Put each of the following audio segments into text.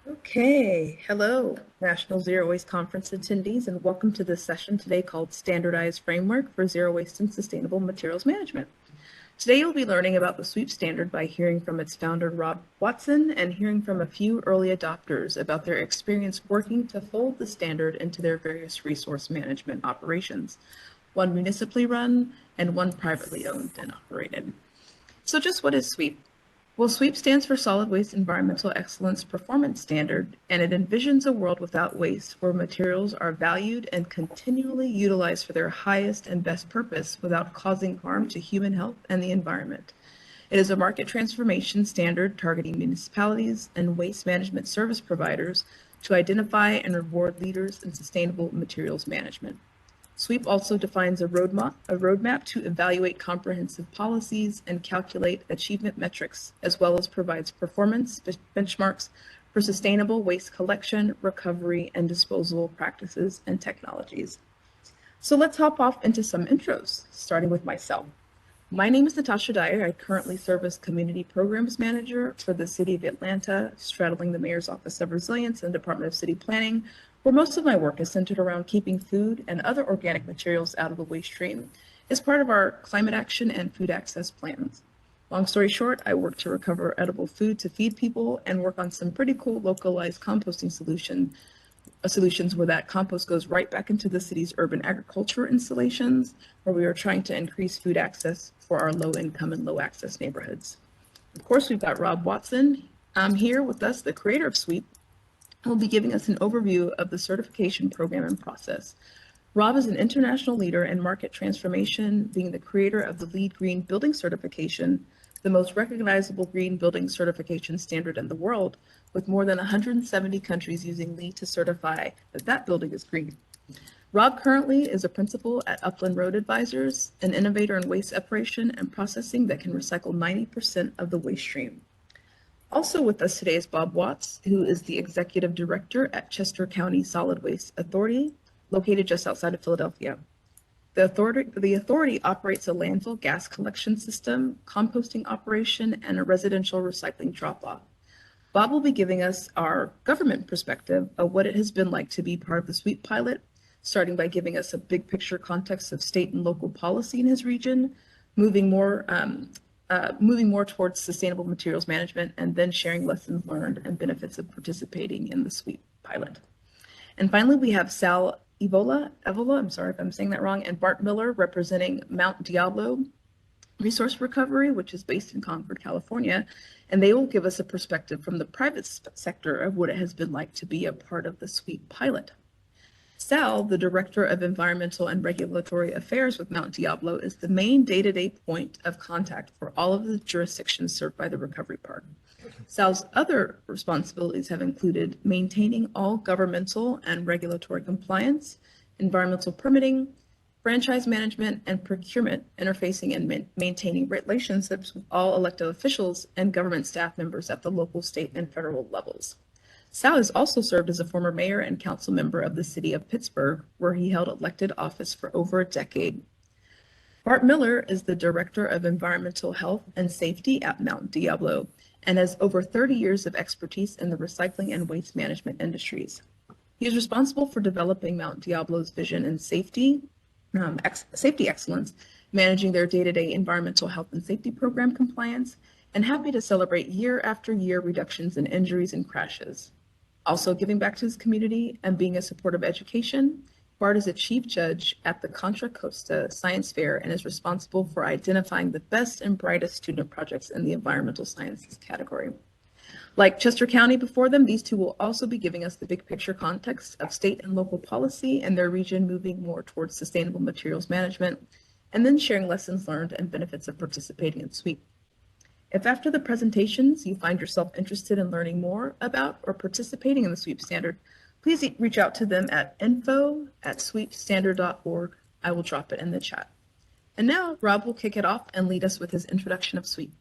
Okay, hello, National Zero Waste Conference attendees, and welcome to this session today called Standardized Framework for Zero Waste and Sustainable Materials Management. Today you'll be learning about the SWEEP standard by hearing from its founder, Rob Watson, and hearing from a few early adopters about their experience working to fold the standard into their various resource management operations, one municipally run and one privately owned and operated. So just what is SWEEP? Well, SWEEP stands for Solid Waste Environmental Excellence Performance Standard, and it envisions a world without waste where materials are valued and continually utilized for their highest and best purpose without causing harm to human health and the environment. It is a market transformation standard targeting municipalities and waste management service providers to identify and reward leaders in sustainable materials management. SWEEP also defines a roadmap to evaluate comprehensive policies and calculate achievement metrics, as well as provides performance benchmarks for sustainable waste collection, recovery, and disposal practices and technologies. So let's hop off into some intros, starting with myself. My name is Natasha Dyer. I currently serve as Community Programs Manager for the City of Atlanta, straddling the Mayor's Office of Resilience and Department of City Planning, where most of my work is centered around keeping food and other organic materials out of the waste stream as part of our climate action and food access plans. Long story short, I work to recover edible food to feed people and work on some pretty cool localized composting solutions where that compost goes right back into the city's urban agriculture installations, where we are trying to increase food access for our low income and low access neighborhoods. Of course, we've got Rob Watson here with us, the creator of SWEEP, who will be giving us an overview of the certification program and process. Rob is an international leader in market transformation, being the creator of the LEED Green Building Certification, the most recognizable green building certification standard in the world, with more than 170 countries using LEED to certify that that building is green. Rob currently is a principal at Upland Road Advisors, an innovator in waste separation and processing that can recycle 90% of the waste stream. Also with us today is Bob Watts, who is the executive director at Chester County Solid Waste Authority, located just outside of Philadelphia. The authority operates a landfill gas collection system, composting operation, and a residential recycling drop-off. Bob will be giving us our government perspective of what it has been like to be part of the SWEEP pilot, starting by giving us a big picture context of state and local policy in his region, moving more towards sustainable materials management, and then sharing lessons learned and benefits of participating in the SWEEP pilot. And finally, we have Sal Evola, I'm sorry if I'm saying that wrong, and Bart Miller representing Mount Diablo Resource Recovery, which is based in Concord, California, and they will give us a perspective from the private sector of what it has been like to be a part of the SWEEP pilot. Sal, the Director of Environmental and Regulatory Affairs with Mount Diablo, is the main day-to-day point of contact for all of the jurisdictions served by the recovery part. Sal's other responsibilities have included maintaining all governmental and regulatory compliance, environmental permitting, franchise management, and procurement, interfacing and maintaining relationships with all elected officials and government staff members at the local, state, and federal levels. Sal has also served as a former mayor and council member of the city of Pittsburgh, where he held elected office for over a decade. Bart Miller is the Director of Environmental Health and Safety at Mount Diablo and has over 30 years of expertise in the recycling and waste management industries. He is responsible for developing Mount Diablo's vision in safety excellence, managing their day-to-day environmental health and safety program compliance, and happy to celebrate year after year reductions in injuries and crashes. Also giving back to his community and being a support of education, Bart is a chief judge at the Contra Costa Science Fair and is responsible for identifying the best and brightest student projects in the environmental sciences category. Like Chester County before them, these two will also be giving us the big picture context of state and local policy and their region moving more towards sustainable materials management, and then sharing lessons learned and benefits of participating in SWEEP. If after the presentations you find yourself interested in learning more about or participating in the SWEEP standard, please reach out to them at info@sweepstandard.org. I will drop it in the chat. And now Rob will kick it off and lead us with his introduction of SWEEP.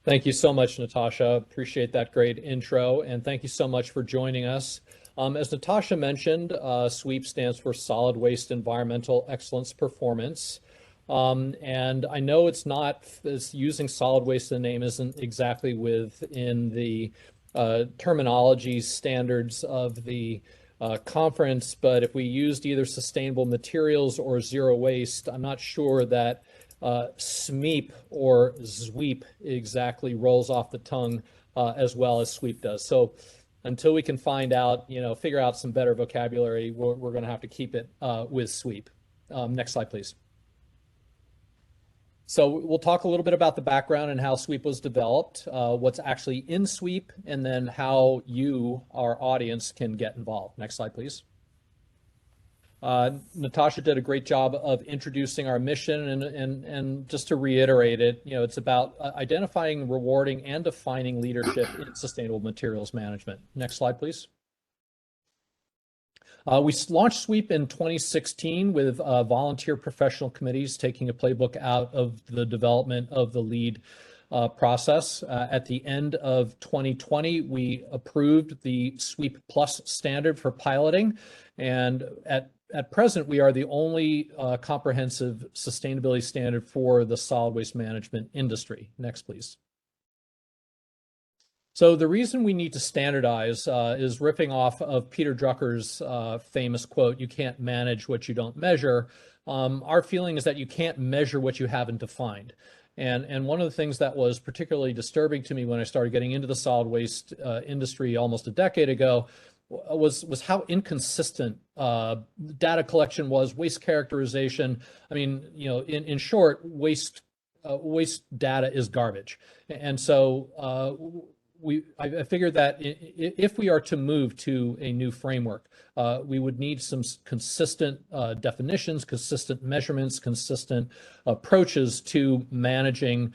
Thank you so much, Natasha. Appreciate that great intro, and thank you so much for joining us. As Natasha mentioned, SWEEP stands for Solid Waste Environmental Excellence Performance. And I know it's not, using solid waste in the name isn't exactly within the terminology standards of the conference, but if we used either sustainable materials or zero waste, I'm not sure that SMEEP or ZWEEP exactly rolls off the tongue as well as SWEEP does. So until we can find out, figure out some better vocabulary, we're going to have to keep it with SWEEP. Next slide, please. So we'll talk a little bit about the background and how SWEEP was developed, what's actually in SWEEP, and then how you, our audience, can get involved. Next slide, please. Natasha did a great job of introducing our mission, and just to reiterate it, it's about identifying, rewarding, and defining leadership in sustainable materials management. Next slide, please. We launched SWEEP in 2016 with volunteer professional committees taking a playbook out of the development of the LEAD process. At the end of 2020, we approved the SWEEP Plus standard for piloting, and at present, we are the only comprehensive sustainability standard for the solid waste management industry. Next, please. So the reason we need to standardize is ripping off of Peter Drucker's famous quote, "You can't manage what you don't measure." Our feeling is that you can't measure what you haven't defined. And one of the things that was particularly disturbing to me when I started getting into the solid waste industry almost a decade ago was how inconsistent data collection was, waste characterization. I mean, in short, waste data is garbage. And so I figured that if we are to move to a new framework, we would need some consistent definitions, consistent measurements, consistent approaches to managing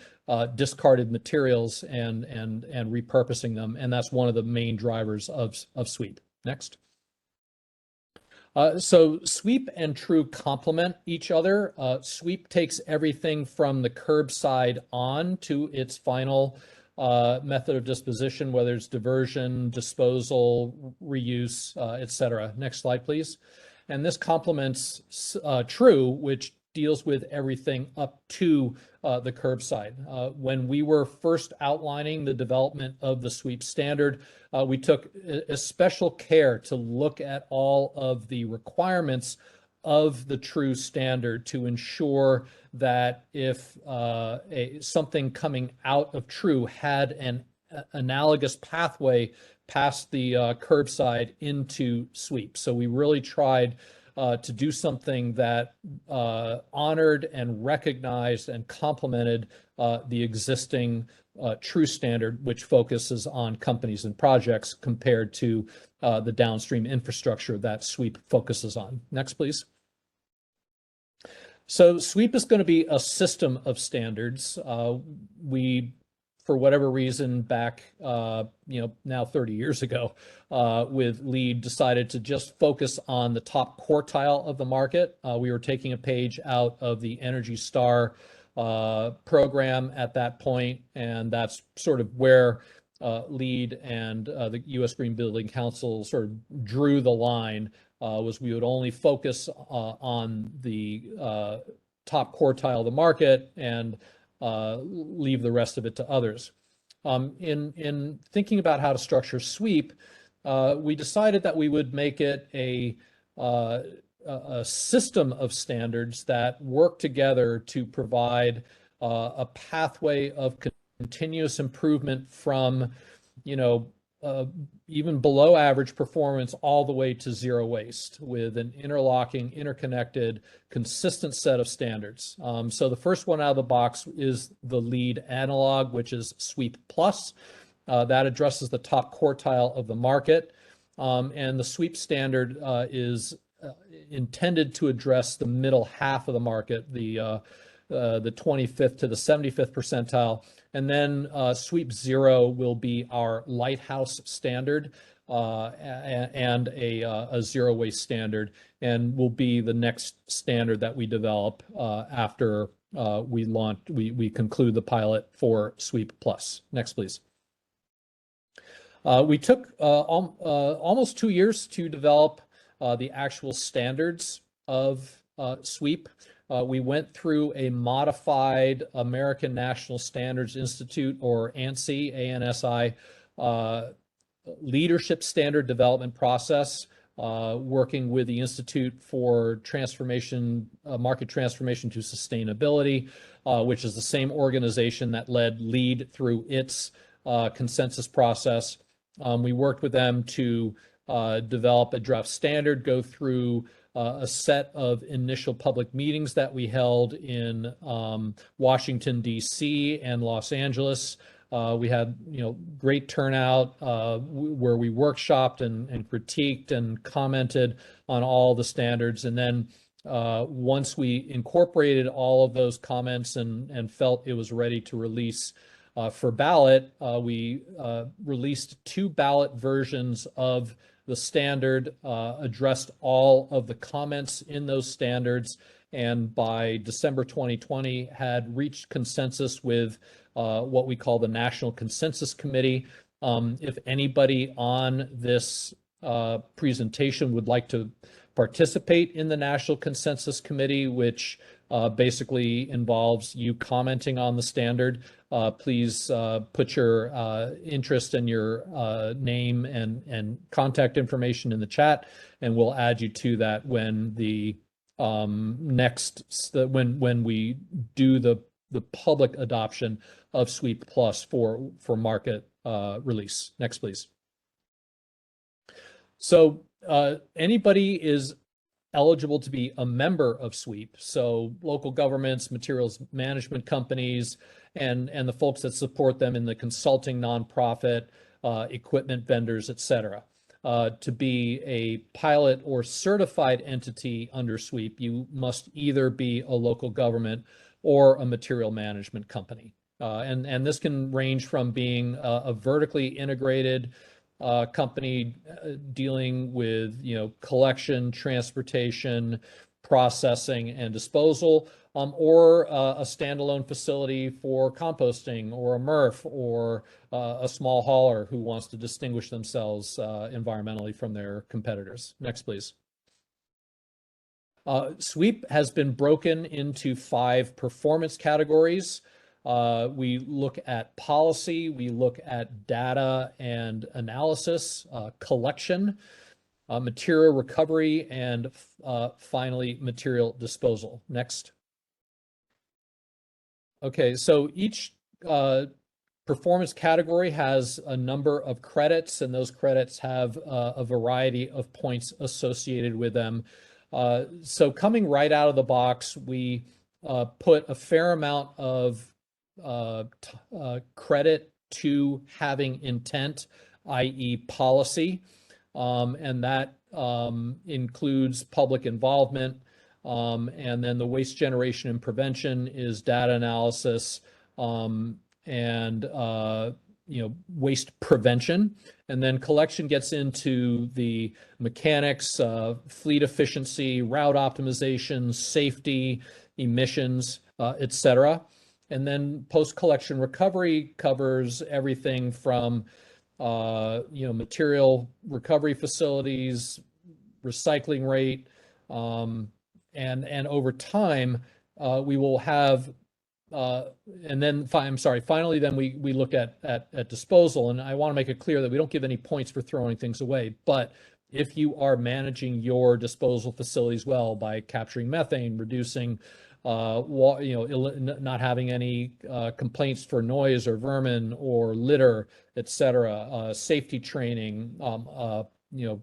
discarded materials and repurposing them. And that's one of the main drivers of SWEEP. Next. So SWEEP and TRUE complement each other. SWEEP takes everything from the curbside on to its final method of disposition, whether it's diversion, disposal, reuse, etc. Next slide, please. And this complements TRUE, which deals with everything up to the curbside. When we were first outlining the development of the SWEEP standard, we took a special care to look at all of the requirements of the TRUE standard to ensure that if something coming out of TRUE had an analogous pathway past the curbside into SWEEP. So we really tried to do something that honored and recognized and complemented the existing TRUE standard, which focuses on companies and projects compared to the downstream infrastructure that SWEEP focuses on. Next, please. So SWEEP is going to be a system of standards. We, for whatever reason, back now 30 years ago, with LEAD, decided to just focus on the top quartile of the market. We were taking a page out of the Energy Star program at that point, and that's sort of where LEAD and the U.S. Green Building Council sort of drew the line. Was we would only focus on the top quartile of the market and leave the rest of it to others. In thinking about how to structure SWEEP, we decided that we would make it a system of standards that work together to provide a pathway of continuous improvement from, even below average performance all the way to zero waste with an interlocking, interconnected, consistent set of standards. So the first one out of the box is the LEAD analog, which is SWEEP Plus. That addresses the top quartile of the market. And the SWEEP standard is intended to address the middle half of the market, the 25th to the 75th percentile. And then SWEEP Zero will be our lighthouse standard and a zero waste standard, and will be the next standard that we develop after we conclude the pilot for SWEEP Plus. Next, please. We took almost 2 years to develop the actual standards of SWEEP. We went through a modified American National Standards Institute, or ANSI, ANSI, leadership standard development process, working with the Institute for Transformation, Market Transformation to Sustainability, which is the same organization that led LEAD through its consensus process. We worked with them to develop a draft standard, go through a set of initial public meetings that we held in Washington, D.C. and Los Angeles. We had, great turnout where we workshopped and critiqued and commented on all the standards. And then once we incorporated all of those comments and felt it was ready to release for ballot, we released 2 ballot versions of the standard, addressed all of the comments in those standards, and by December 2020 had reached consensus with what we call the National Consensus Committee. If anybody on this presentation would like to participate in the National Consensus Committee, which basically involves you commenting on the standard, please put your interest and your name and contact information in the chat, and we'll add you to that when the when we do the public adoption of Sweep Plus for market release. Next, please. So anybody is eligible to be a member of Sweep. So local governments, materials management companies, and the folks that support them in the consulting nonprofit, equipment vendors, et cetera. To be a pilot or certified entity under Sweep, you must either be a local government or a material management company. And this can range from being a vertically integrated company dealing with, collection, transportation, processing, and disposal, or a standalone facility for composting, or a MRF, or a small hauler who wants to distinguish themselves environmentally from their competitors. Next, please. Sweep has been broken into 5 performance categories. We look at policy, we look at data and analysis, collection, material recovery, and finally, material disposal. Next. Okay, so each performance category has a number of credits, and those credits have a variety of points associated with them. So coming right out of the box, we put a fair amount of credit to having intent, i.e. policy, and that includes public involvement, and then the waste generation and prevention is data analysis, and waste prevention. And then collection gets into the mechanics, fleet efficiency, route optimization, safety, emissions, et cetera. And then post-collection recovery covers everything from material recovery facilities, recycling rate, and over time we will have finally then we look at disposal. And I want to make it clear that we don't give any points for throwing things away, but if you are managing your disposal facilities well by capturing methane, reducing not having any complaints for noise or vermin or litter, et cetera, safety training,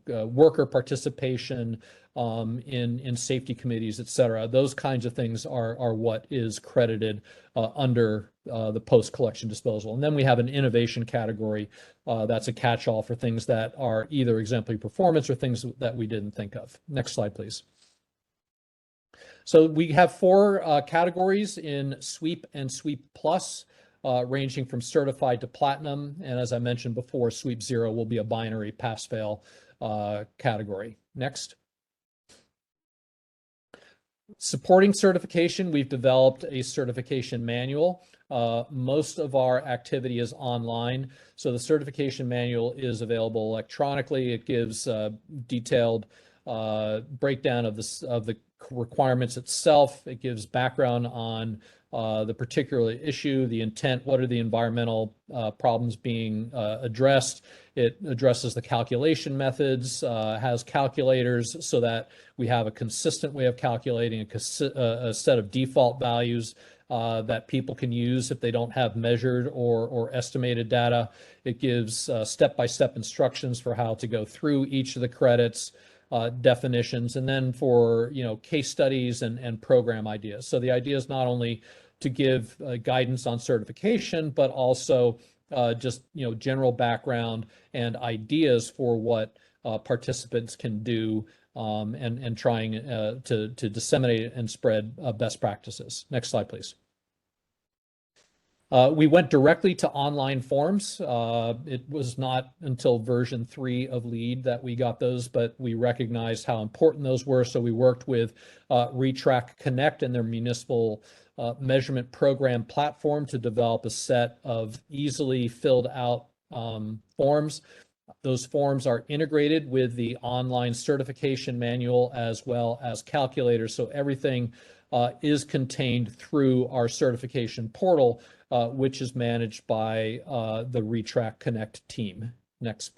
worker participation in safety committees, et cetera. Those kinds of things are what is credited under the post-collection disposal. And then we have an innovation category that's a catch-all for things that are either exemplary performance or things that we didn't think of. Next slide, please. So we have 4 categories in Sweep and Sweep Plus, ranging from certified to platinum. And as I mentioned before, Sweep 0 will be a binary pass-fail category. Next. Supporting certification, we've developed a certification manual. Most of our activity is online, so the certification manual is available electronically. It gives detailed breakdown of the requirements itself. It gives background on the particular issue, the intent, what are the environmental problems being addressed. It addresses the calculation methods, has calculators so that we have a consistent way of calculating a set of default values that people can use if they don't have measured or estimated data. It gives step-by-step instructions for how to go through each of the credits, definitions, and then for case studies and program ideas. So the idea is not only to give guidance on certification, but also just general background and ideas for what participants can do, and trying to disseminate and spread best practices. Next slide, please. We went directly to online forms. It was not until version 3 of LEAD that we got those, but we recognized how important those were. So we worked with Retrack Connect and their municipal measurement program platform to develop a set of easily filled out forms. Those forms are integrated with the online certification manual as well as calculators. So everything is contained through our certification portal, which is managed by the Retrack Connect team. Next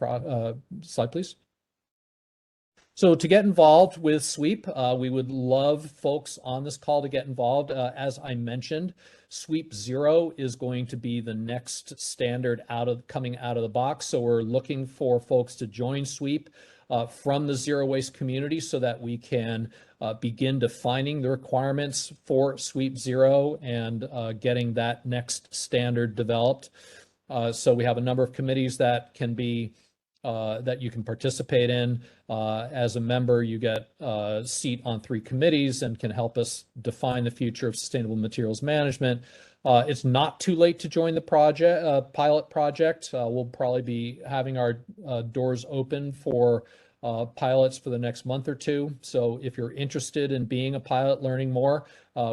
slide, please. So to get involved with SWEEP, we would love folks on this call to get involved. As I mentioned, SWEEP 0 is going to be the next standard coming out of the box. So we're looking for folks to join SWEEP from the zero waste community so that we can begin defining the requirements for SWEEP 0 and getting that next standard developed. So we have a number of committees that can be that you can participate in. As a member, you get a seat on 3 committees and can help us define the future of sustainable materials management. It's not too late to join the project, pilot project. We'll probably be having our doors open for pilots for the next month or 2. So if you're interested in being a pilot, learning more,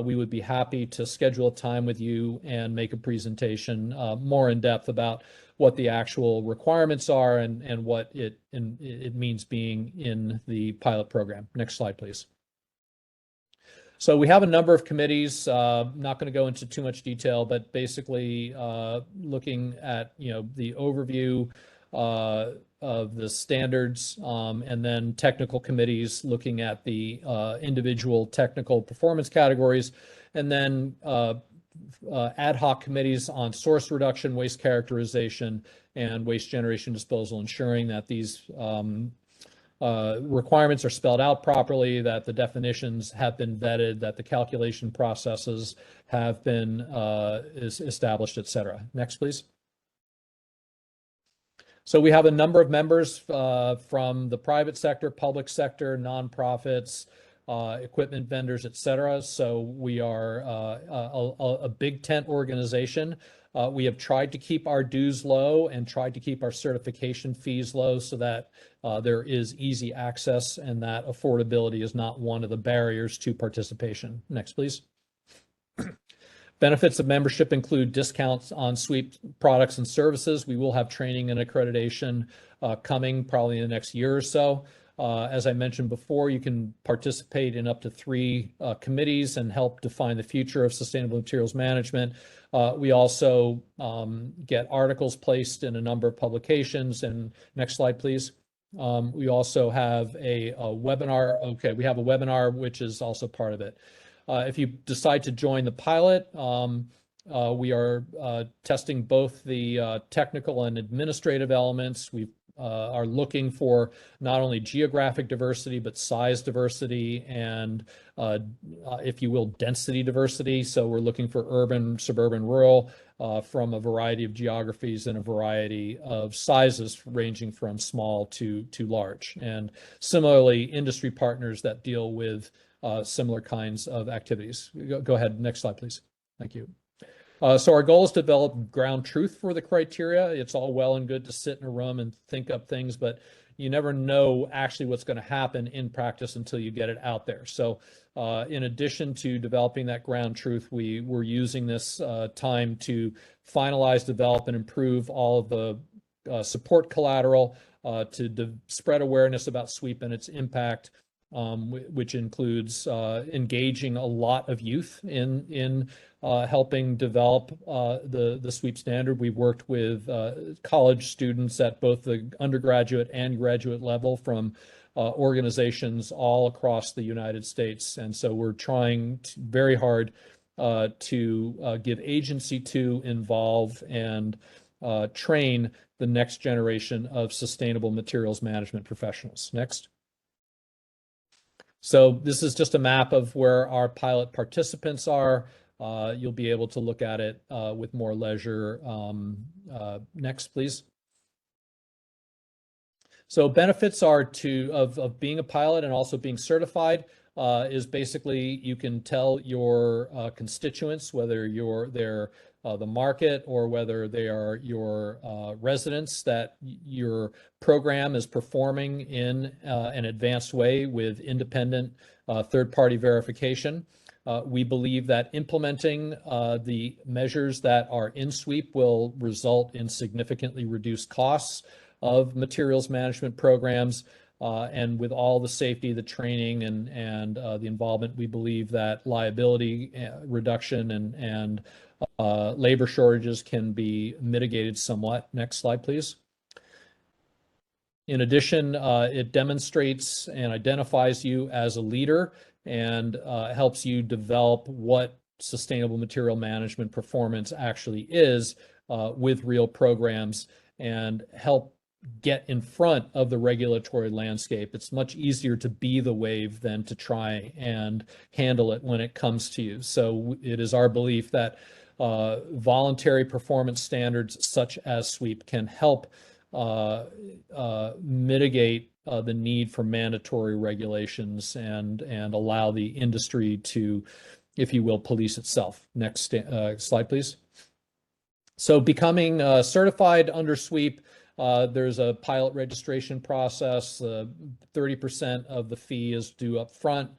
we would be happy to schedule a time with you and make a presentation more in depth about what the actual requirements are and what it means being in the pilot program. Next slide, please. So we have a number of committees, not going to go into too much detail, but basically looking at the overview of the standards, and then technical committees looking at the individual technical performance categories, and then ad hoc committees on source reduction, waste characterization, and waste generation disposal, ensuring that these requirements are spelled out properly, that the definitions have been vetted, that the calculation processes have been established, et cetera. Next, please. So we have a number of members from the private sector, public sector, nonprofits, equipment vendors, et cetera. So we are a big tent organization. We have tried to keep our dues low and tried to keep our certification fees low so that there is easy access and that affordability is not one of the barriers to participation. Next, please. Benefits of membership include discounts on SWEEP products and services. We will have training and accreditation coming probably in the next year or so. As I mentioned before, you can participate in up to 3 committees and help define the future of sustainable materials management. We also get articles placed in a number of publications. And next slide, please. We also have a webinar. Okay, we have a webinar, which is also part of it. If you decide to join the pilot, we are testing both the technical and administrative elements. We are looking for not only geographic diversity, but size diversity and, if you will, density diversity. So we're looking for urban, suburban, rural from a variety of geographies and a variety of sizes ranging from small to large. And similarly, industry partners that deal with similar kinds of activities. Go ahead, next slide, please. Thank you. So our goal is to develop ground truth for the criteria. It's all well and good to sit in a room and think up things, but you never know actually what's going to happen in practice until you get it out there. So in addition to developing that ground truth, we're using this time to finalize, develop, and improve all of the support collateral to spread awareness about SWEEP and its impact, which includes engaging a lot of youth in helping develop the sweep standard. We've worked with college students at both the undergraduate and graduate level from organizations all across the United States. And so we're trying very hard to give agency to, involve, and train the next generation of sustainable materials management professionals. Next. So this is just a map of where our pilot participants are. You'll be able to look at it with more leisure. Next, please. So benefits are of being a pilot and also being certified is basically you can tell your constituents, whether they're the market or whether they are your residents, that your program is performing in an advanced way with independent third-party verification. We believe that implementing the measures that are in SWEEP will result in significantly reduced costs of materials management programs. And with all the safety, the training, and the involvement, we believe that liability reduction and labor shortages can be mitigated somewhat. Next slide, please. In addition, it demonstrates and identifies you as a leader and helps you develop what sustainable material management performance actually is with real programs and help get in front of the regulatory landscape. It's much easier to be the wave than to try and handle it when it comes to you. So it is our belief that voluntary performance standards such as SWEEP can help mitigate the need for mandatory regulations and allow the industry to, if you will, police itself. Next slide, please. So becoming certified under SWEEP, there's a pilot registration process. 30% of the fee is due up front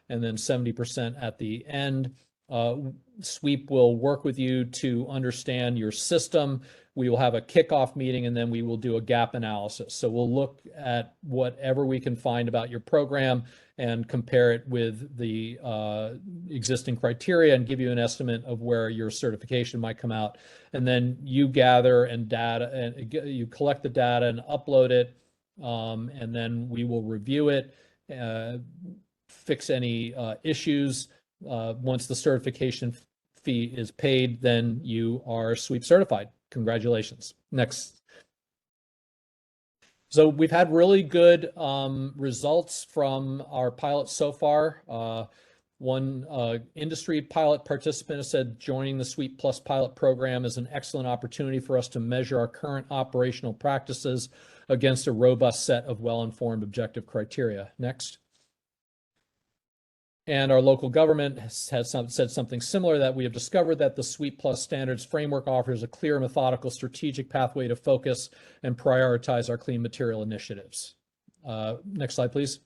and then 70% at the end. SWEEP will work with you to understand your system. We will have a kickoff meeting and then we will do a gap analysis. So we'll look at whatever we can find about your program and compare it with the existing criteria and give you an estimate of where your certification might come out. And then you gather and you collect the data and upload it, and then we will review it, fix any issues. Once the certification fee is paid, then you are SWEEP certified. Congratulations. Next. So we've had really good results from our pilots so far. One industry pilot participant has said joining the SWEEP Plus pilot program is an excellent opportunity for us to measure our current operational practices against a robust set of well-informed objective criteria. Next. And our local government has said something similar, that we have discovered that the SWEEP Plus standards framework offers a clear, methodical, strategic pathway to focus and prioritize our clean material initiatives. Next slide, please.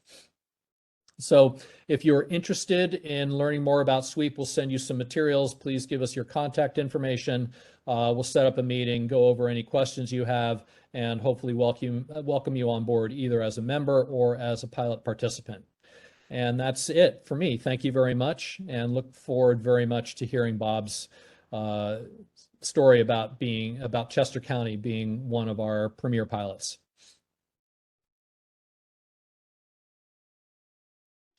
So if you're interested in learning more about SWEEP, we'll send you some materials. Please give us your contact information. We'll set up a meeting, go over any questions you have, and hopefully welcome you on board either as a member or as a pilot participant. And that's it for me. Thank you very much, and look forward very much to hearing Bob's story about Chester County being one of our premier pilots.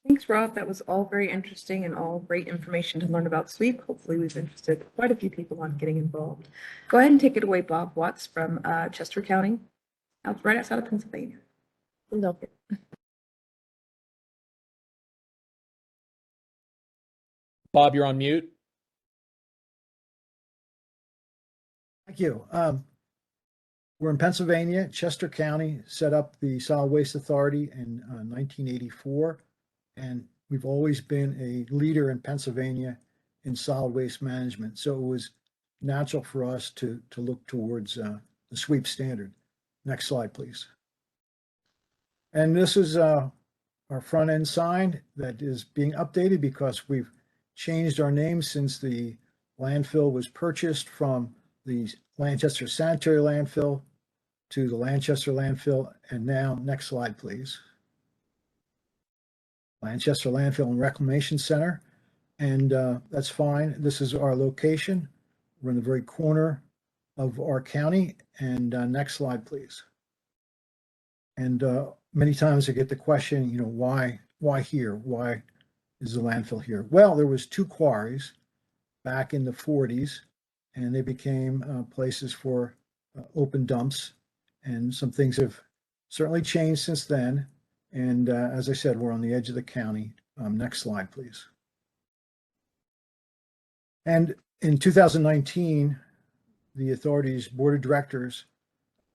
Thanks, Rob. That was all very interesting and all great information to learn about SWEEP. Hopefully we've interested quite a few people on getting involved. Go ahead and take it away, Bob Watts from Chester County, right outside of Pennsylvania. Philadelphia. Bob, you're on mute. Thank you. We're in Pennsylvania. Chester County set up the Solid Waste Authority in 1984, and we've always been a leader in Pennsylvania in solid waste management. So it was natural for us to look towards the SWEEP standard. Next slide, please. And this is our front end sign that is being updated because we've changed our name since the landfill was purchased from the Lancaster Sanitary Landfill to the Lancaster Landfill. And now, next slide, please. Lancaster Landfill and Reclamation Center. And that's fine. This is our location. We're in the very corner of our county. And next slide, please. And many times I get the question, you know, why here? Why is the landfill here? Well, there was two quarries back in the 40s, and they became places for open dumps. And some things have certainly changed since then. And as I said, we're on the edge of the county. Next slide, please. And in 2019, the authority's board of directors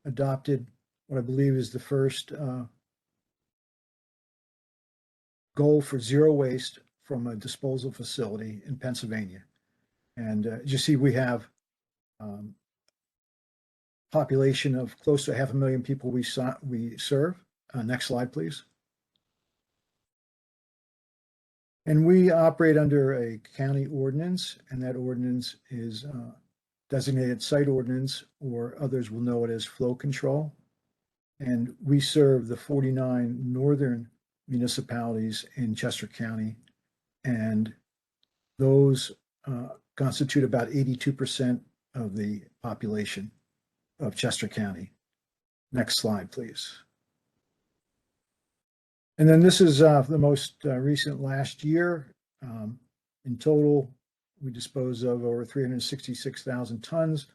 adopted what I believe is the first goal for zero waste from a disposal facility in Pennsylvania. And as you see, we have population of close to 500,000 people we serve. Next slide, please. And we operate under a county ordinance, and that ordinance is designated site ordinance, or others will know it as flow control. And we serve the 49 northern municipalities in Chester County, and those constitute about 82% of the population of Chester County. Next slide, please. And then this is the most recent last year. In total, we dispose of over 366,000 tons.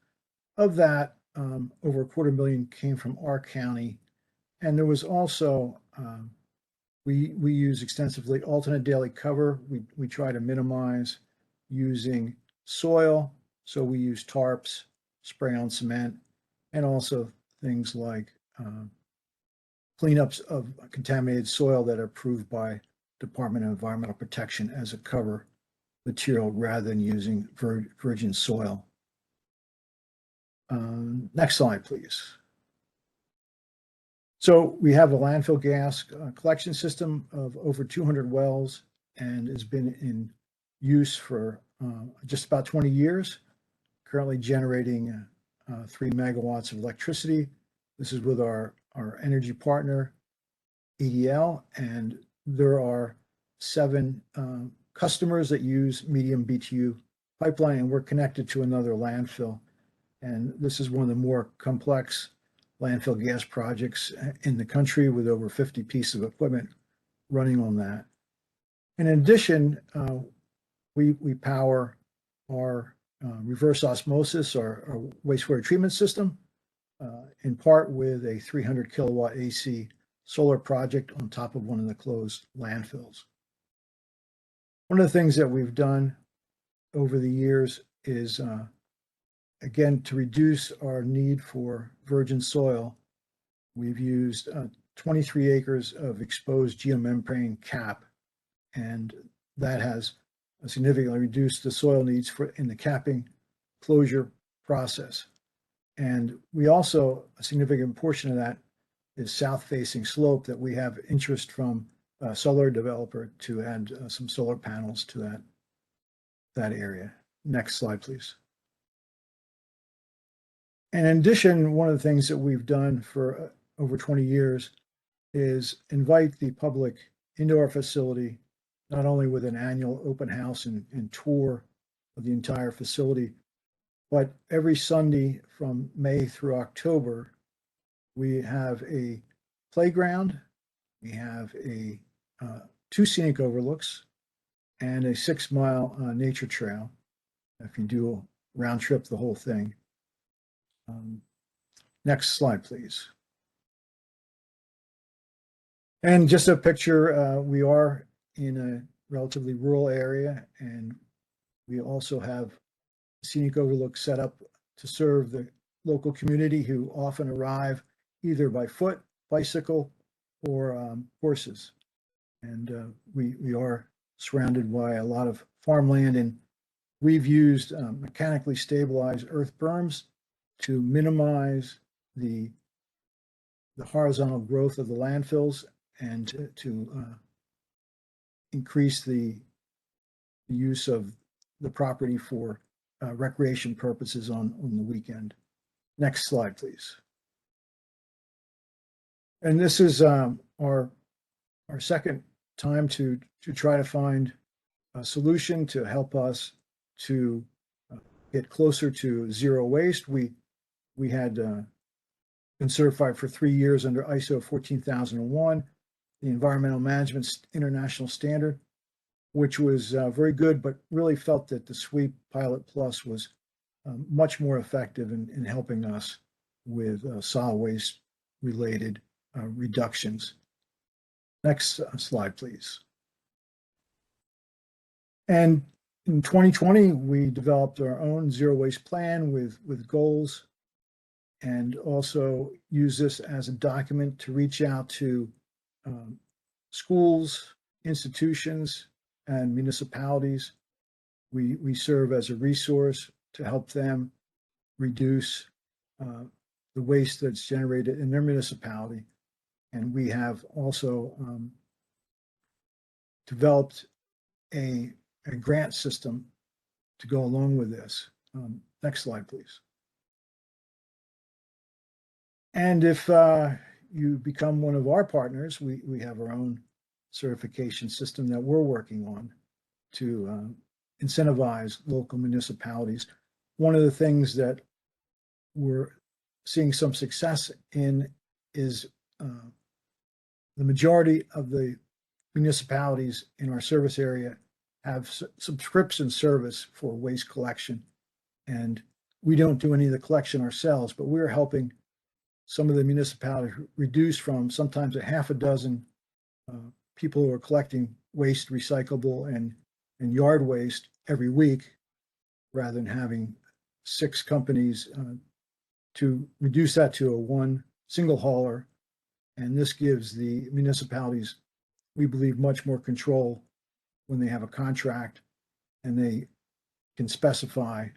Of that, over 250,000 came from our county. And there was also, we use extensively alternate daily cover. We try to minimize using soil. So we use tarps, spray on cement, and also things like cleanups of contaminated soil that are approved by Department of Environmental Protection as a cover material rather than using virgin soil. Next slide, please. So we have a landfill gas collection system of over 200 wells and has been in use for just about 20 years, currently generating 3 megawatts of electricity. This is with our energy partner, EDL, and there are 7 customers that use medium BTU pipeline, and we're connected to another landfill. And this is one of the more complex landfill gas projects in the country, with over 50 pieces of equipment running on that. In addition, we power our reverse osmosis, our wastewater treatment system, in part with a 300 kilowatt AC solar project on top of one of the closed landfills. One of the things that we've done over the years is, again, to reduce our need for virgin soil, we've used 23 acres of exposed geomembrane cap, and that has significantly reduced the soil needs in the capping closure process. And we also, a significant portion of that is south-facing slope that we have interest from a solar developer to add some solar panels to that area. Next slide, please. And in addition, one of the things that we've done for over 20 years is invite the public into our facility, not only with an annual open house and tour of the entire facility, but every Sunday from May through October, we have a playground, we have 2 scenic overlooks, and a 6-mile nature trail. If you do a round trip, the whole thing. Next slide, please. And just a picture, we are in a relatively rural area, and we also have scenic overlook set up to serve the local community, who often arrive either by foot, bicycle, or horses. And we are surrounded by a lot of farmland, and we've used mechanically stabilized earth berms to minimize the horizontal growth of the landfills and to increase the use of the property for recreation purposes on the weekend. Next slide, please. And this is our second time to try to find a solution to help us to get closer to zero waste. We had been certified for 3 years under ISO 14001, the Environmental Management International Standard, which was very good, but really felt that the SWEEP Pilot Plus was much more effective in helping us with solid waste related reductions. Next slide, please. And in 2020, we developed our own zero waste plan with goals, and also use this as a document to reach out to schools, institutions, and municipalities. We serve as a resource to help them reduce the waste that's generated in their municipality. And we have also developed a grant system to go along with this. Next slide, please. And if you become one of our partners, we have our own certification system that we're working on to incentivize local municipalities. One of the things that we're seeing some success in is the majority of the municipalities in our service area have subscription service for waste collection. And we don't do any of the collection ourselves, but we're helping some of the municipalities reduce from sometimes a half a dozen people who are collecting waste, recyclable and yard waste every week, rather than having 6 companies, to reduce that to a one single hauler. And this gives the municipalities, we believe, much more control when they have a contract, and they can specify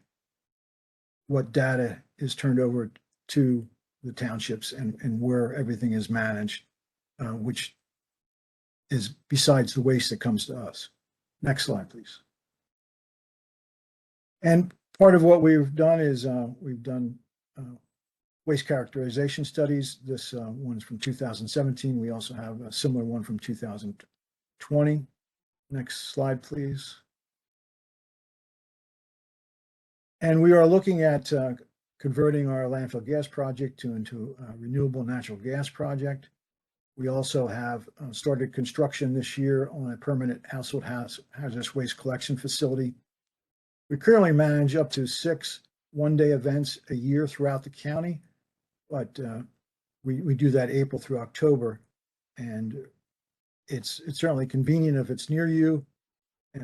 what data is turned over to the townships and where everything is managed, which is besides the waste that comes to us. Next slide, please. And part of what we've done is we've done waste characterization studies. This one's from 2017. We also have a similar one from 2020. Next slide, please. And we are looking at converting our landfill gas project into a renewable natural gas project. We also have started construction this year on a permanent household hazardous waste collection facility. We currently manage up to 6 one-day events a year throughout the county, but we do that April through October, and it's certainly convenient if it's near you,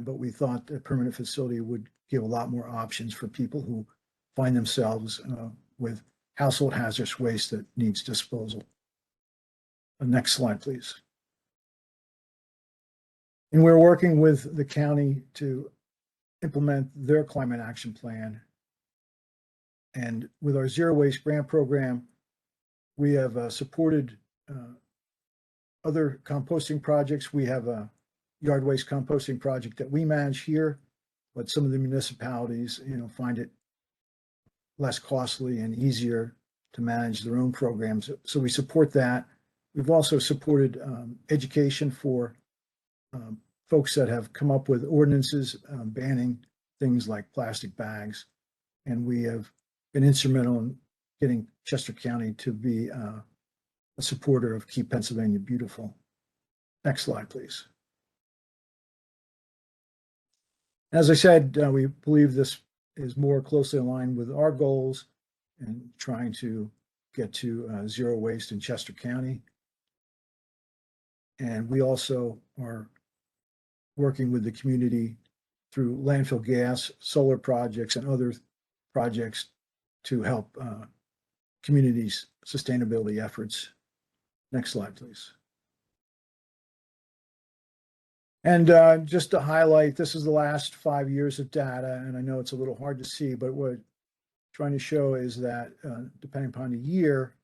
but we thought a permanent facility would give a lot more options for people who find themselves with household hazardous waste that needs disposal. Next slide, please. And we're working with the county to implement their climate action plan. And with our zero waste grant program, we have supported other composting projects. We have a yard waste composting project that we manage here, but some of the municipalities, find it less costly and easier to manage their own programs. So we support that. We've also supported education for folks that have come up with ordinances banning things like plastic bags. And we have been instrumental in getting Chester County to be a supporter of Keep Pennsylvania Beautiful. Next slide, please. As I said, we believe this is more closely aligned with our goals and trying to get to zero waste in Chester County. And we also are working with the community through landfill gas, solar projects, and other projects to help communities' sustainability efforts. Next slide, please. And just to highlight, this is the last 5 years of data, and I know it's a little hard to see, but what I'm trying to show is that depending upon the year,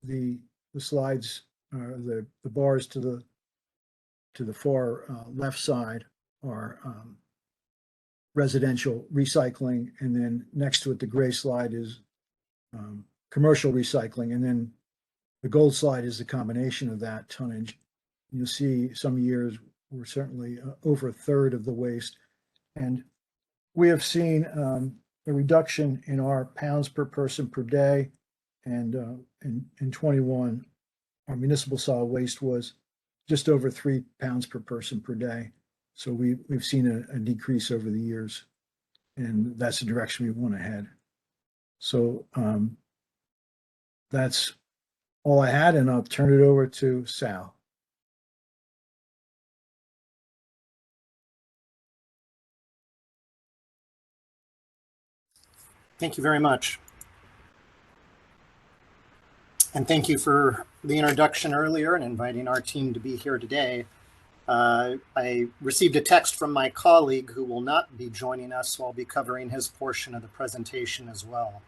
the slides, the bars to the far left side are residential recycling, and then next to it, the gray slide is commercial recycling, and then the gold slide is the combination of that tonnage. You'll see some years we're certainly over a third of the waste. And we have seen a reduction in our pounds per person per day. And in 21, our municipal solid waste was just over 3 pounds per person per day. So we've seen a decrease over the years, and that's the direction we want to head. So that's all I had, and I'll turn it over to Sal. Thank you very much. And thank you for the introduction earlier and inviting our team to be here today. I received a text from my colleague who will not be joining us, so I'll be covering his portion of the presentation as well.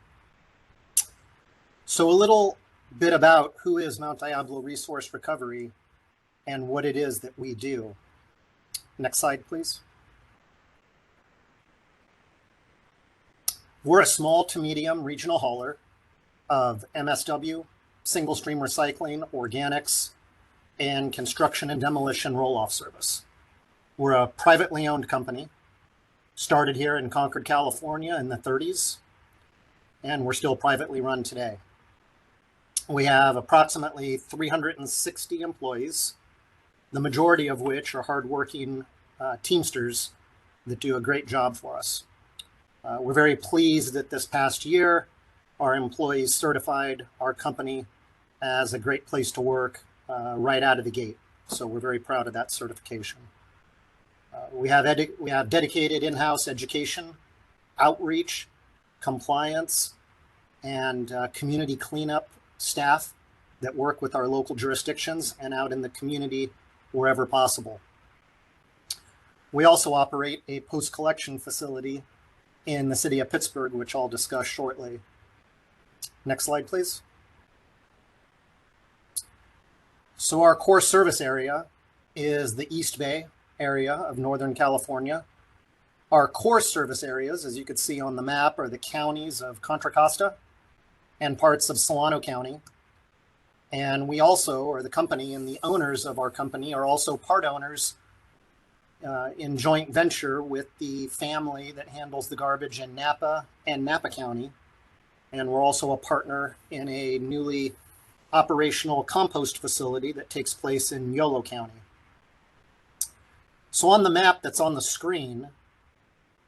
So a little bit about who is Mount Diablo Resource Recovery and what it is that we do. Next slide, please. We're a small to medium regional hauler of MSW, single stream recycling, organics, and construction and demolition roll-off service. We're a privately owned company, started here in Concord, California in the 30s, and we're still privately run today. We have approximately 360 employees, the majority of which are hardworking Teamsters that do a great job for us. We're very pleased that this past year, our employees certified our company as a great place to work right out of the gate. So we're very proud of that certification. We have dedicated in-house education, outreach, compliance, and community cleanup staff that work with our local jurisdictions and out in the community wherever possible. We also operate a post-collection facility in the city of Pittsburgh, which I'll discuss shortly. Next slide, please. So our core service area is the East Bay area of Northern California. Our core service areas, as you can see on the map, are the counties of Contra Costa and parts of Solano County. And we also, or the company and the owners of our company, are also part owners in joint venture with the family that handles the garbage in Napa and Napa County. And we're also a partner in a newly operational compost facility that takes place in Yolo County. So on the map that's on the screen,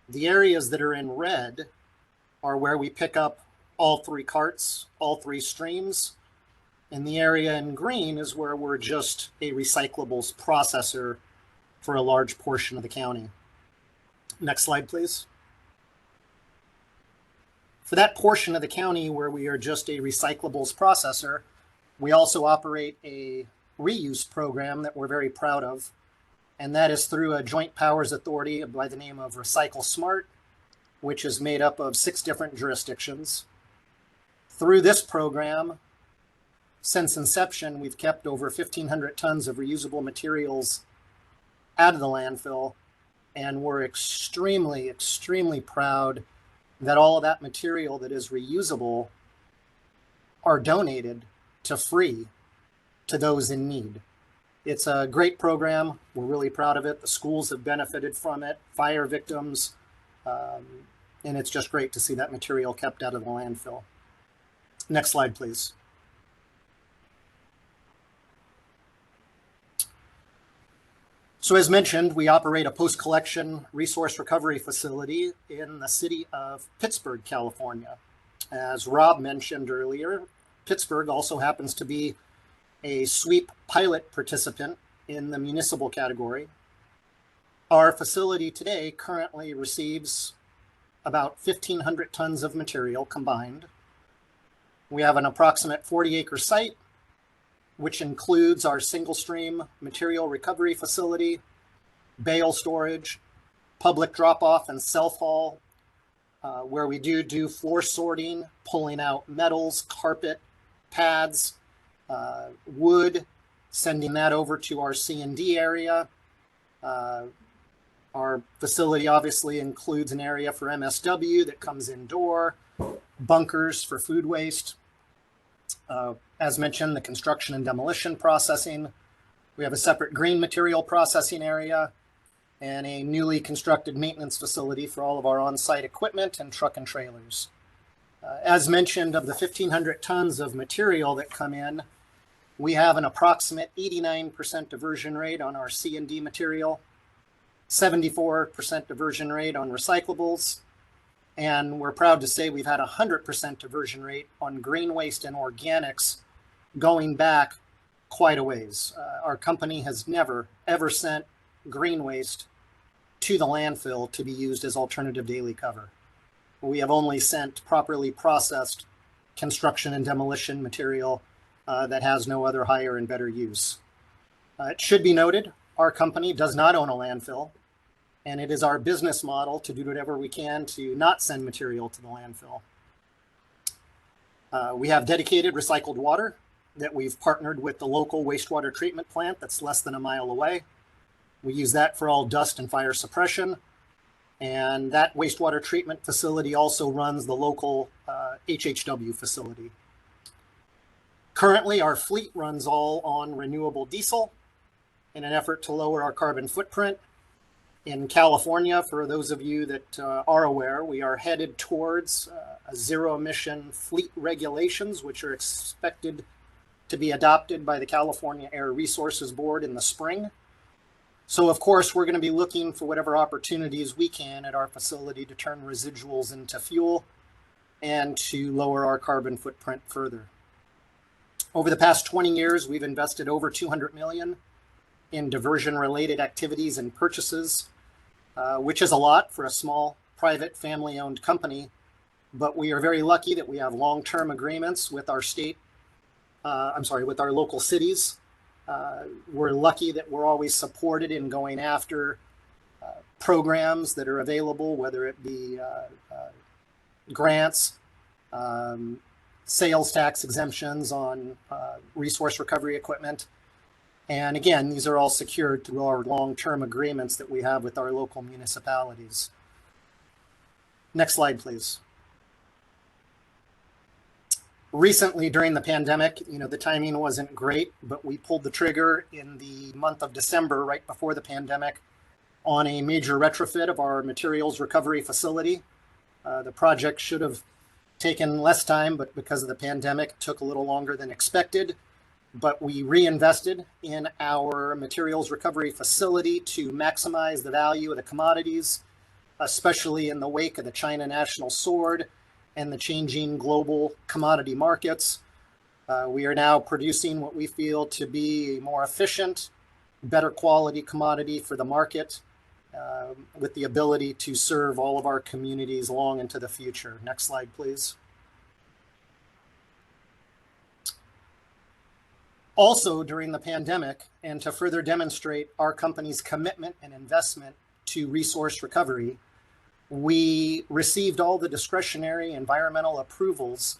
the areas that are in red are where we pick up all 3 carts, all 3 streams. And the area in green is where we're just a recyclables processor for a large portion of the county. Next slide, please. For that portion of the county where we are just a recyclables processor, we also operate a reuse program that we're very proud of, and that is through a joint powers authority by the name of Recycle Smart, which is made up of 6 different jurisdictions. Through this program, since inception, we've kept over 1,500 tons of reusable materials out of the landfill, and we're extremely, extremely proud that all of that material that is reusable are donated to free to those in need. It's a great program. We're really proud of it. The schools have benefited from it, fire victims, and it's just great to see that material kept out of the landfill. Next slide, please. So as mentioned, we operate a post-collection resource recovery facility in the city of Pittsburgh, California. As Rob mentioned earlier, Pittsburgh also happens to be a SWEEP pilot participant in the municipal category. Our facility today currently receives about 1,500 tons of material combined. We have an approximate 40-acre site, which includes our single stream material recovery facility, bale storage, public drop-off and self-haul, where we do floor sorting, pulling out metals, carpet, pads, wood, sending that over to our C&D area. Our facility obviously includes an area for MSW that comes indoor, bunkers for food waste. As mentioned, the construction and demolition processing, We have a separate green material processing area and a newly constructed maintenance facility for all of our on-site equipment and truck and trailers. As mentioned, of the 1,500 tons of material that come in, we have an approximate 89% diversion rate on our C&D material, 74% diversion rate on recyclables, and we're proud to say we've had a 100% diversion rate on green waste and organics going back quite a ways. Our company has never, ever sent green waste to the landfill to be used as alternative daily cover. We have only sent properly processed construction and demolition material that has no other higher and better use. It should be noted, our company does not own a landfill, and it is our business model to do whatever we can to not send material to the landfill. We have dedicated recycled water that we've partnered with the local wastewater treatment plant that's less than a mile away. We use that for all dust and fire suppression. And that wastewater treatment facility also runs the local HHW facility. Currently, our fleet runs all on renewable diesel in an effort to lower our carbon footprint. In California, for those of you that are aware, we are headed towards a zero emission fleet regulations, which are expected to be adopted by the California Air Resources Board in the spring. So of course, we're going to be looking for whatever opportunities we can at our facility to turn residuals into fuel and to lower our carbon footprint further. Over the past 20 years, we've invested over $200 million in diversion-related activities and purchases, which is a lot for a small, private, family-owned company. But we are very lucky that we have long-term agreements with our with our local cities. We're lucky that we're always supported in going after programs that are available, whether it be grants, sales tax exemptions on resource recovery equipment. And again, these are all secured through our long-term agreements that we have with our local municipalities. Next slide, please. Recently, during the pandemic, the timing wasn't great, but we pulled the trigger in the month of December, right before the pandemic, on a major retrofit of our materials recovery facility. The project should have taken less time, but because of the pandemic, it took a little longer than expected. But we reinvested in our materials recovery facility to maximize the value of the commodities, especially in the wake of the China national sword and the changing global commodity markets. We are now producing what we feel to be a more efficient, better quality commodity for the market, with the ability to serve all of our communities long into the future. Next slide, please. Also, during the pandemic, and to further demonstrate our company's commitment and investment to resource recovery, we received all the discretionary environmental approvals,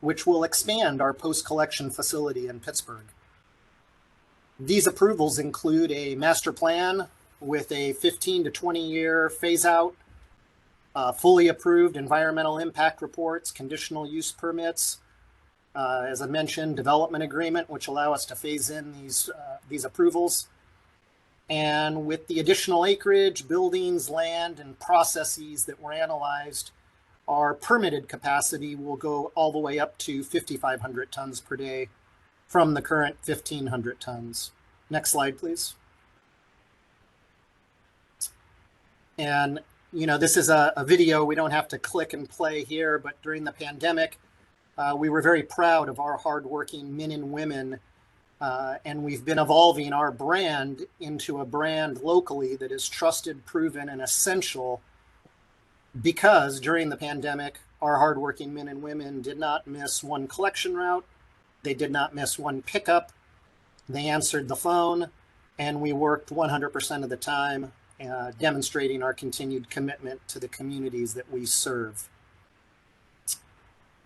which will expand our post-collection facility in Pittsburgh. These approvals include a master plan with a 15 to 20-year phase-out, fully approved environmental impact reports, conditional use permits, as I mentioned, development agreement, which allow us to phase in these approvals. And with the additional acreage, buildings, land, and processes that were analyzed, our permitted capacity will go all the way up to 5,500 tons per day from the current 1,500 tons. Next slide, please. And, this is a video. We don't have to click and play here, but during the pandemic, we were very proud of our hardworking men and women, and we've been evolving our brand into a brand locally that is trusted, proven, and essential, because during the pandemic, our hardworking men and women did not miss one collection route. They did not miss one pickup. They answered the phone, and we worked 100% of the time, demonstrating our continued commitment to the communities that we serve.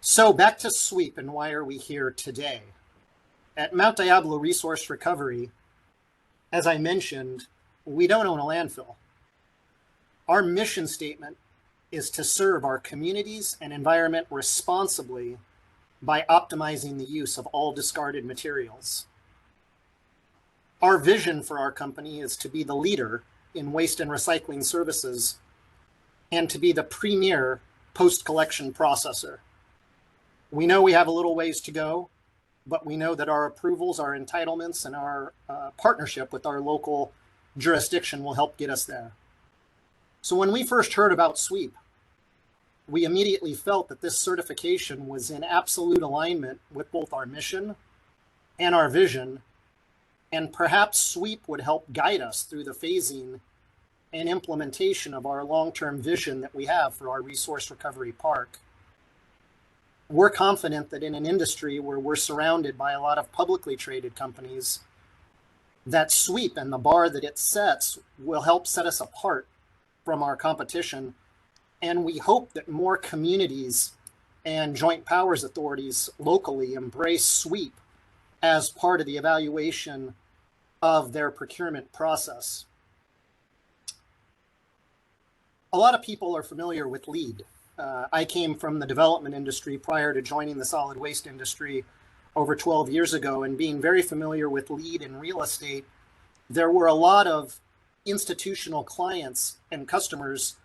So back to SWEEP and why are we here today? At Mount Diablo Resource Recovery, as I mentioned, we don't own a landfill. Our mission statement is to serve our communities and environment responsibly by optimizing the use of all discarded materials. Our vision for our company is to be the leader in waste and recycling services and to be the premier post-collection processor. We know we have a little ways to go, but we know that our approvals, our entitlements, and our partnership with our local jurisdiction will help get us there. So when we first heard about SWEEP, we immediately felt that this certification was in absolute alignment with both our mission and our vision, and perhaps SWEEP would help guide us through the phasing and implementation of our long-term vision that we have for our resource recovery park. We're confident that in an industry where we're surrounded by a lot of publicly traded companies, that SWEEP and the bar that it sets will help set us apart from our competition. And we hope that more communities and joint powers authorities locally embrace SWEEP as part of the evaluation of their procurement process. A lot of people are familiar with LEED. I came from the development industry prior to joining the solid waste industry over 12 years ago, and being very familiar with LEED in real estate, there were a lot of institutional clients and customers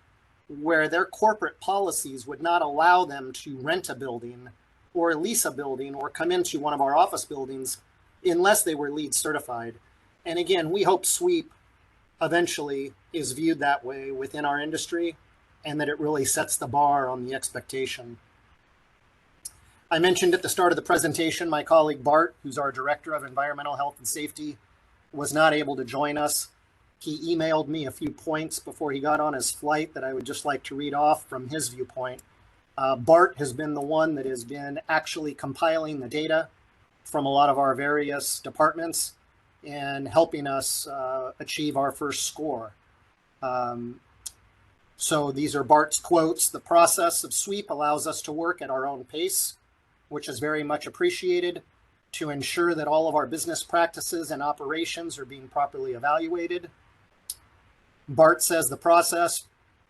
where their corporate policies would not allow them to rent a building or lease a building or come into one of our office buildings unless they were LEED certified. And again, we hope SWEEP eventually is viewed that way within our industry, and that it really sets the bar on the expectation. I mentioned at the start of the presentation, my colleague Bart, who's our Director of Environmental Health and Safety, was not able to join us. He emailed me a few points before he got on his flight that I would just like to read off from his viewpoint. Bart has been the one that has been actually compiling the data from a lot of our various departments and helping us achieve our first score. So these are Bart's quotes. "The process of SWEEP allows us to work at our own pace, which is very much appreciated, to ensure that all of our business practices and operations are being properly evaluated." Bart says the process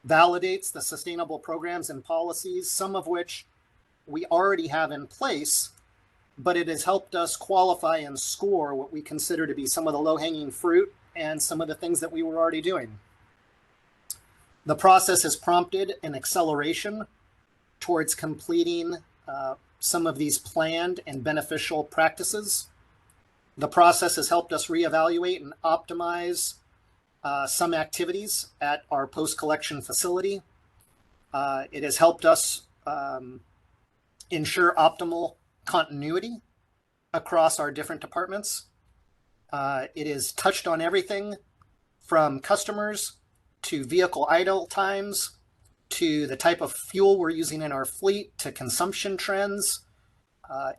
validates the sustainable programs and policies, some of which we already have in place, but it has helped us qualify and score what we consider to be some of the low-hanging fruit and some of the things that we were already doing. The process has prompted an acceleration towards completing some of these planned and beneficial practices. The process has helped us reevaluate and optimize some activities at our post-collection facility. It has helped us ensure optimal continuity across our different departments. It has touched on everything from customers to vehicle idle times, to the type of fuel we're using in our fleet, to consumption trends.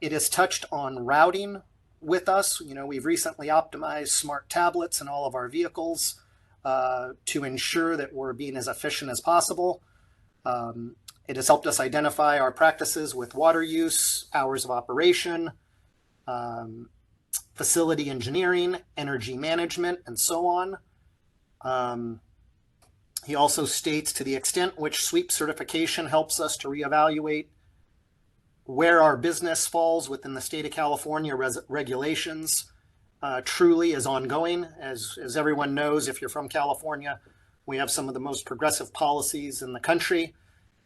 It has touched on routing with us. You know, we've recently optimized smart tablets in all of our vehicles to ensure that we're being as efficient as possible. It has helped us identify our practices with water use, hours of operation, facility engineering, energy management, and so on. He also states, to the extent which SWEEP certification helps us to reevaluate where our business falls within the state of California regulations, truly is ongoing. As everyone knows, if you're from California, we have some of the most progressive policies in the country,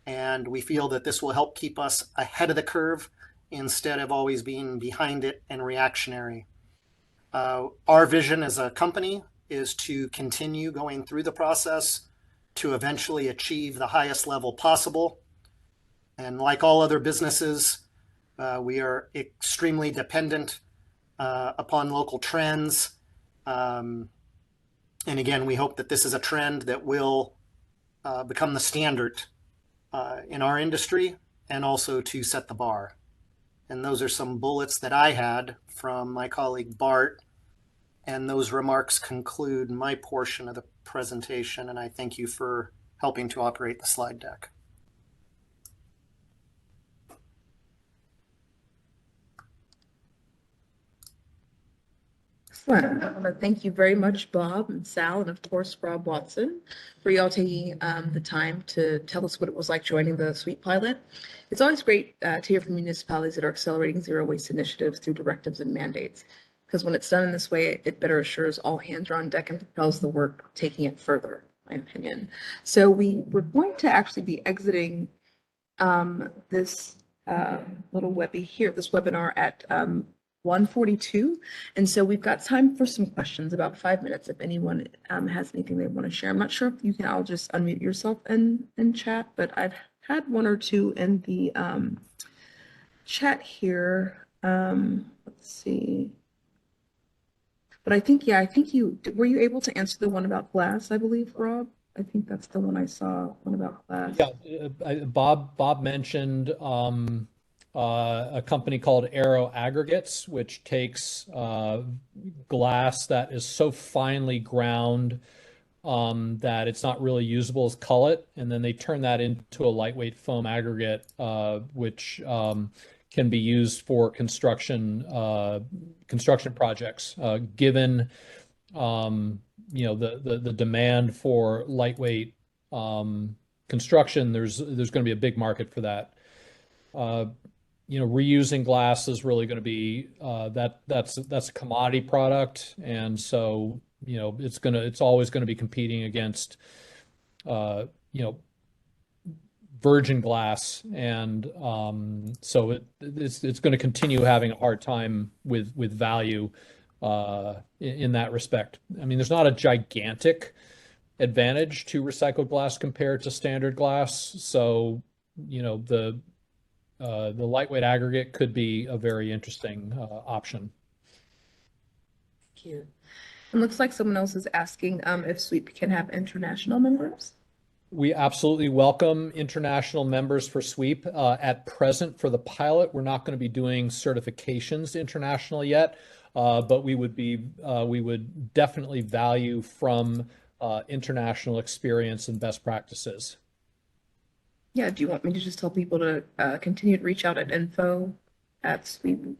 and we feel that this will help keep us ahead of the curve instead of always being behind it and reactionary. Our vision as a company is to continue going through the process to eventually achieve the highest level possible. And like all other businesses, we are extremely dependent upon local trends. And again, we hope that this is a trend that will become the standard in our industry, and also to set the bar. And those are some bullets that I had from my colleague Bart. And those remarks conclude my portion of the presentation, and I thank you for helping to operate the slide deck. Excellent. I want to thank you very much, Bob and Sal, and of course, Rob Watson, for y'all taking the time to tell us what it was like joining the SWEEP pilot. It's always great to hear from municipalities that are accelerating zero waste initiatives through directives and mandates. Because when it's done in this way, it better assures all hands are on deck and propels the work, taking it further, in my opinion. So we're going to actually be exiting this little webby here, this webinar at 1:42. And so we've got time for some questions, about 5 minutes, if anyone has anything they want to share. I'm not sure if you can all just unmute yourself and chat, but I've had one or two in the chat here. Let's see. But I think, yeah, I think were you able to answer the one about glass, I believe, Rob? I think that's the one I saw, one about glass. Yeah, Bob mentioned a company called Aero Aggregates, which takes glass that is so finely ground that it's not really usable as cullet, and then they turn that into a lightweight foam aggregate, which can be used for construction projects. Given the demand for lightweight construction, there's going to be a big market for that. Reusing glass is really going to be that's a commodity product, and so it's always going to be competing against virgin glass, and so it's going to continue having a hard time with value in that respect. I mean, there's not a gigantic advantage to recycled glass compared to standard glass, so the lightweight aggregate could be a very interesting option. Thank you. It looks like someone else is asking if SWEEP can have international members. We absolutely welcome international members for SWEEP. At present, for the pilot, we're not going to be doing certifications international yet, but we would definitely value from international experience and best practices. Yeah, do you want me to just tell people to continue to reach out at info@sweep?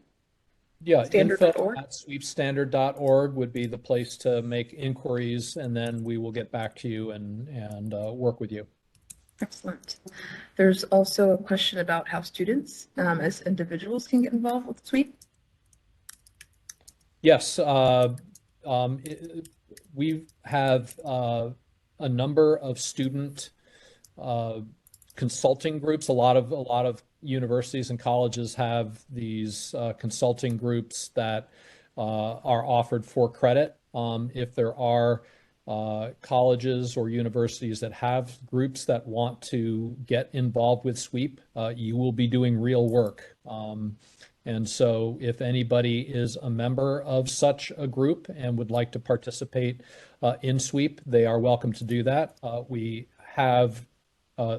Yeah, Standard.org? info@sweepstandard.org would be the place to make inquiries, and then we will get back to you and work with you. Excellent. There's also a question about how students as individuals can get involved with SWEEP. Yes, we have a number of student consulting groups. A lot of universities and colleges have these consulting groups that are offered for credit. If there are colleges or universities that have groups that want to get involved with SWEEP, you will be doing real work. And so if anybody is a member of such a group and would like to participate in SWEEP, they are welcome to do that. We have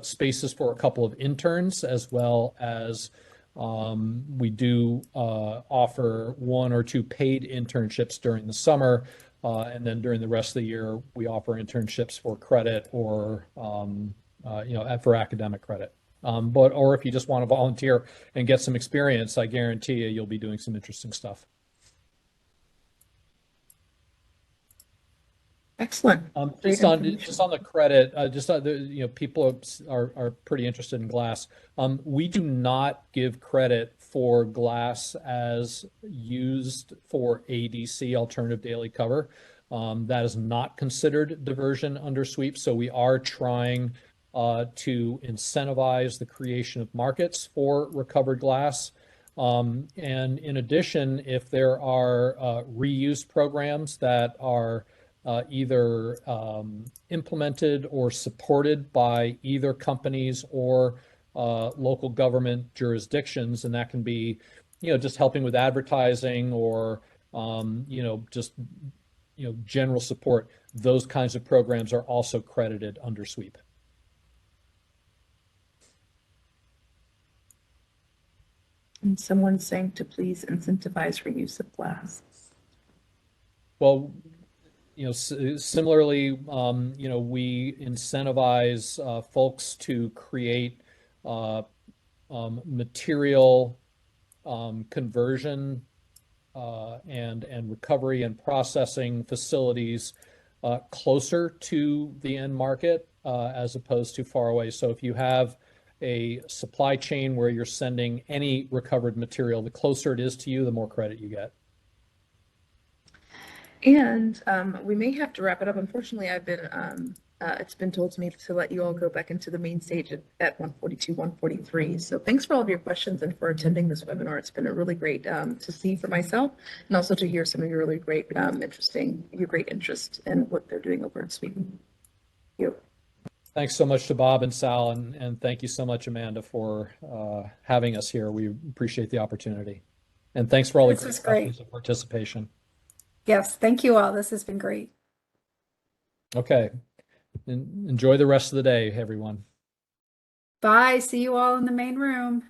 spaces for a couple of interns, as well as we do offer 1 or 2 paid internships during the summer. And then during the rest of the year, we offer internships for credit or, for academic credit. Or if you just want to volunteer and get some experience, I guarantee you'll be doing some interesting stuff. Excellent. Just on the credit, people are pretty interested in glass. We do not give credit for glass as used for ADC, alternative daily cover. That is not considered diversion under SWEEP. So we are trying to incentivize the creation of markets for recovered glass. And in addition, if there are reuse programs that are either implemented or supported by either companies or local government jurisdictions, and that can be, just helping with advertising or, general support. Those kinds of programs are also credited under SWEEP. And someone's saying to please incentivize reuse of glass. Well, similarly, we incentivize folks to create material conversion and recovery and processing facilities closer to the end market as opposed to far away. So if you have a supply chain where you're sending any recovered material, the closer it is to you, the more credit you get. And we may have to wrap it up. Unfortunately, it's been told to me to let you all go back into the main stage at 142, 143. So thanks for all of your questions and for attending this webinar. It's been a really great to see for myself and also to hear some of your really great, your great interest in what they're doing over in Sweden. Thank you. Thanks so much to Bob and Sal, and thank you so much, Amanda, for having us here. We appreciate the opportunity. And thanks for all the great questions and participation. Yes, thank you all. This has been great. Okay. Enjoy the rest of the day, everyone. Bye. See you all in the main room.